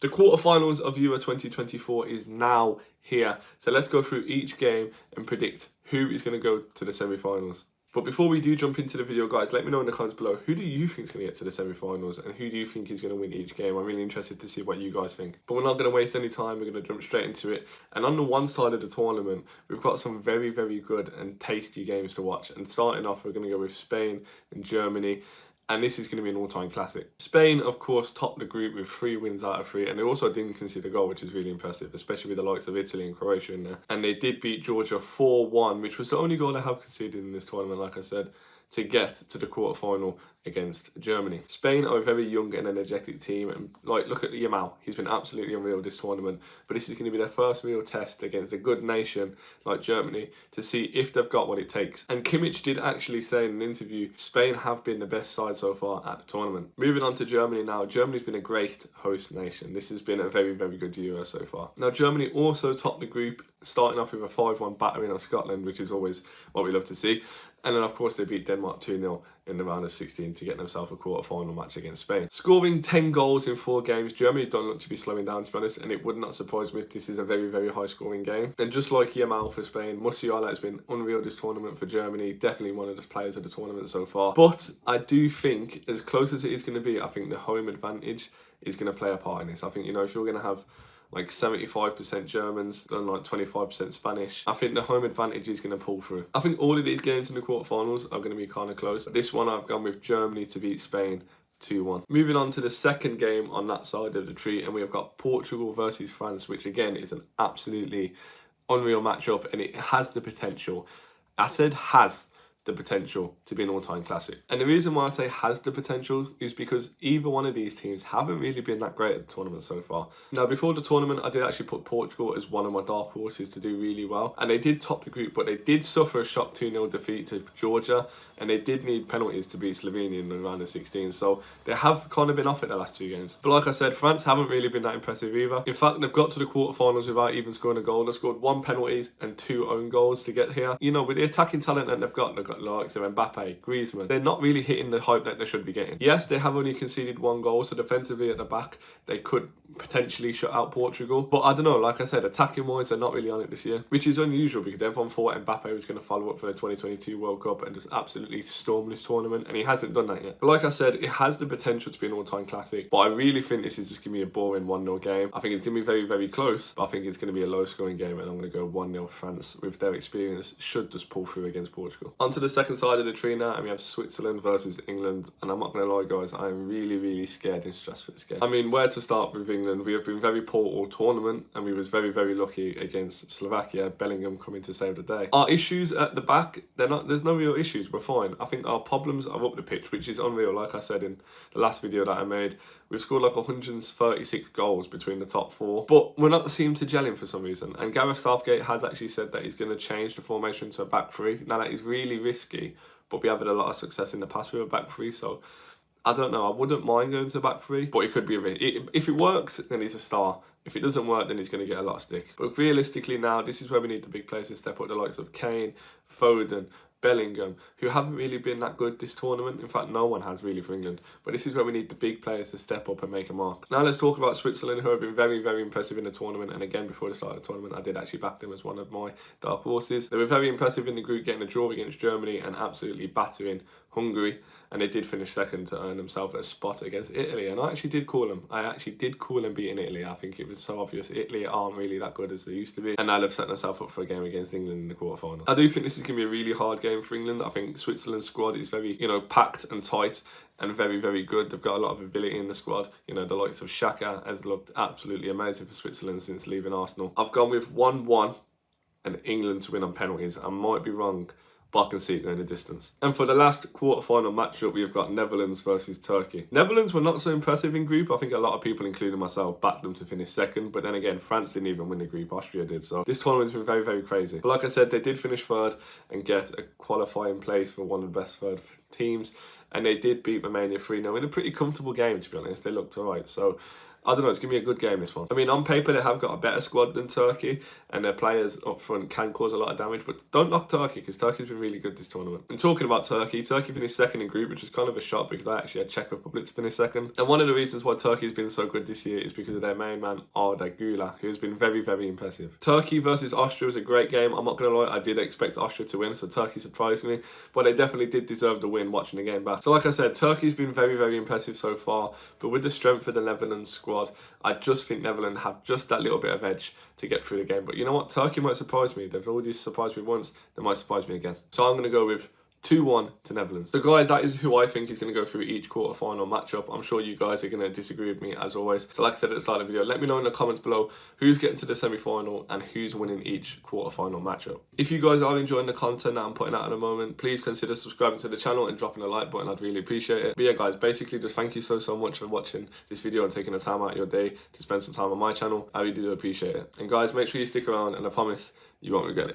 The quarterfinals of Euro 2024 is now here. So let's go through each game and predict who is going to go to the semi-finals. But before we do jump into the video, guys, let me know in the comments below, who do you think is going to get to the semi-finals and who do you think is going to win each game? I'm really interested to see what you guys think. But we're not going to waste any time. We're going to jump straight into it. And on the one side of the tournament, we've got some very, very good and tasty games to watch. And starting off, we're going to go with Spain and Germany. And this is going to be an all-time classic. Spain, of course, topped the group with 3 wins out of 3, and they also didn't concede a goal, which is really impressive, especially with the likes of Italy and Croatia in there. And they did beat Georgia 4-1, which was the only goal they have conceded in this tournament, like I said, to get to the quarterfinal against Germany. Spain are a very young and energetic team, and look at Yamal. He's been absolutely unreal this tournament, but this is going to be their first real test against a good nation like Germany to see if they've got what it takes. And Kimmich did actually say in an interview, Spain have been the best side so far at the tournament. Moving on to Germany now. Germany's been a great host nation. This has been a very, very good Euro so far. Now, Germany also topped the group, starting off with a 5-1 battering of Scotland, which is always what we love to see. And then, of course, they beat Denmark 2-0 in the round of 16 to get themselves a quarter-final match against Spain. Scoring 10 goals in 4 games, Germany don't look to be slowing down, to be honest, and it would not surprise me if this is a very, very high-scoring game. And just like Yamal for Spain, Musiala has been unreal this tournament for Germany, definitely one of the players of the tournament so far. But I do think, as close as it is going to be, I think the home advantage is going to play a part in this. I think, you know, if you're going to have like 75% Germans and like 25% Spanish, I think the home advantage is going to pull through. I think all of these games in the quarterfinals are going to be kind of close. But this one I've gone with Germany to beat Spain 2-1. Moving on to the second game on that side of the tree, and we have got Portugal versus France, which again is an absolutely unreal matchup, and it has the potential. I said has the potential to be an all-time classic. And the reason why I say has the potential is because either one of these teams haven't really been that great at the tournament so far. Now, before the tournament, I did actually put Portugal as one of my dark horses to do really well. And they did top the group, but they did suffer a shock 2-0 defeat to Georgia. And they did need penalties to beat Slovenia in the round of 16. So they have kind of been off it the last 2 games. But like I said, France haven't really been that impressive either. In fact, they've got to the quarterfinals without even scoring a goal. They've scored 1 penalty and 2 own goals to get here. You know, with the attacking talent that they've got the likes of Mbappe, Griezmann, they're not really hitting the hype that they should be getting. Yes, they have only conceded 1 goal, so defensively at the back, they could potentially shut out Portugal. But I don't know, like I said, attacking wise, they're not really on it this year, which is unusual because everyone thought Mbappe was going to follow up for the 2022 World Cup and just absolutely storm this tournament, and he hasn't done that yet. But like I said, it has the potential to be an all-time classic, but I really think this is just going to be a boring 1-0 game. I think it's going to be very, very close, but I think it's going to be a low-scoring game, and I'm going to go 1-0 France with their experience should just pull through against Portugal. Onto the second side of the tree now, and we have Switzerland versus England, and I'm not going to lie, guys, I'm really, really scared and stressed for this game. I mean, where to start with England? We have been very poor all tournament, and we was very, very lucky against Slovakia, Bellingham coming to save the day. Our issues at the back, there's no real issues, we're fine. I think our problems are up the pitch, which is unreal. Like I said in the last video that I made, we've scored like 136 goals between the top 4, but we're not seem to gelling for some reason. And Gareth Southgate has actually said that he's going to change the formation to a back 3. Now that is really risky, but we have had a lot of success in the past with a back 3, so I don't know. I wouldn't mind going to a back 3, but it could be if it works, then he's a star. If it doesn't work, then he's going to get a lot of stick. But realistically now, this is where we need the big players to step up, the likes of Kane, Foden, Bellingham, who haven't really been that good this tournament. In fact, no one has really for England. But this is where we need the big players to step up and make a mark. Now let's talk about Switzerland, who have been very, very impressive in the tournament. And again, before the start of the tournament, I did actually back them as one of my dark horses. They were very impressive in the group, getting a draw against Germany and absolutely battering Hungary. And they did finish second to earn themselves a spot against Italy. And I actually did call them beating Italy. I think it was so obvious. Italy aren't really that good as they used to be. And now they've set themselves up for a game against England in the quarterfinal. I do think this is going to be a really hard game for England. I think Switzerland's squad is very, you know, packed and tight and very, very good. They've got a lot of ability in the squad. You know, the likes of Xhaka has looked absolutely amazing for Switzerland since leaving Arsenal. I've gone with 1-1 and England to win on penalties. I might be wrong, but I can see it going the distance. And for the last quarter-final matchup, we've got Netherlands versus Turkey. Netherlands were not so impressive in group. I think a lot of people, including myself, backed them to finish second. But then again, France didn't even win the group. Austria did. So this tournament's been very, very crazy. But like I said, they did finish third and get a qualifying place for one of the best third teams. And they did beat Romania 3-0 in a pretty comfortable game, to be honest. They looked all right. So I don't know, it's going to be a good game, this one. I mean, on paper, they have got a better squad than Turkey, and their players up front can cause a lot of damage, but don't knock Turkey, because Turkey's been really good this tournament. And talking about Turkey finished second in group, which is kind of a shock, because I actually had Czech Republic to finish second. And one of the reasons why Turkey's been so good this year is because of their main man, Arda Güler, who's been very, very impressive. Turkey versus Austria was a great game. I'm not going to lie, I did expect Austria to win, so Turkey surprised me, but they definitely did deserve the win watching the game back. So like I said, Turkey's been very, very impressive so far, but with the strength of the Netherlands squad, I just think Netherlands have just that little bit of edge to get through the game. But you know what? Turkey might surprise me. They've already surprised me once. They might surprise me again. So I'm going to go with 2-1 to Netherlands. So guys, that is who I think is going to go through each quarterfinal matchup. I'm sure you guys are going to disagree with me as always. So like I said at the start of the video, let me know in the comments below who's getting to the semi-final and who's winning each quarterfinal matchup. If you guys are enjoying the content that I'm putting out at the moment, please consider subscribing to the channel and dropping a like button. I'd really appreciate it. But yeah guys, basically just thank you so much for watching this video and taking the time out of your day to spend some time on my channel. I really do appreciate it. And guys, make sure you stick around, and I promise you won't regret it.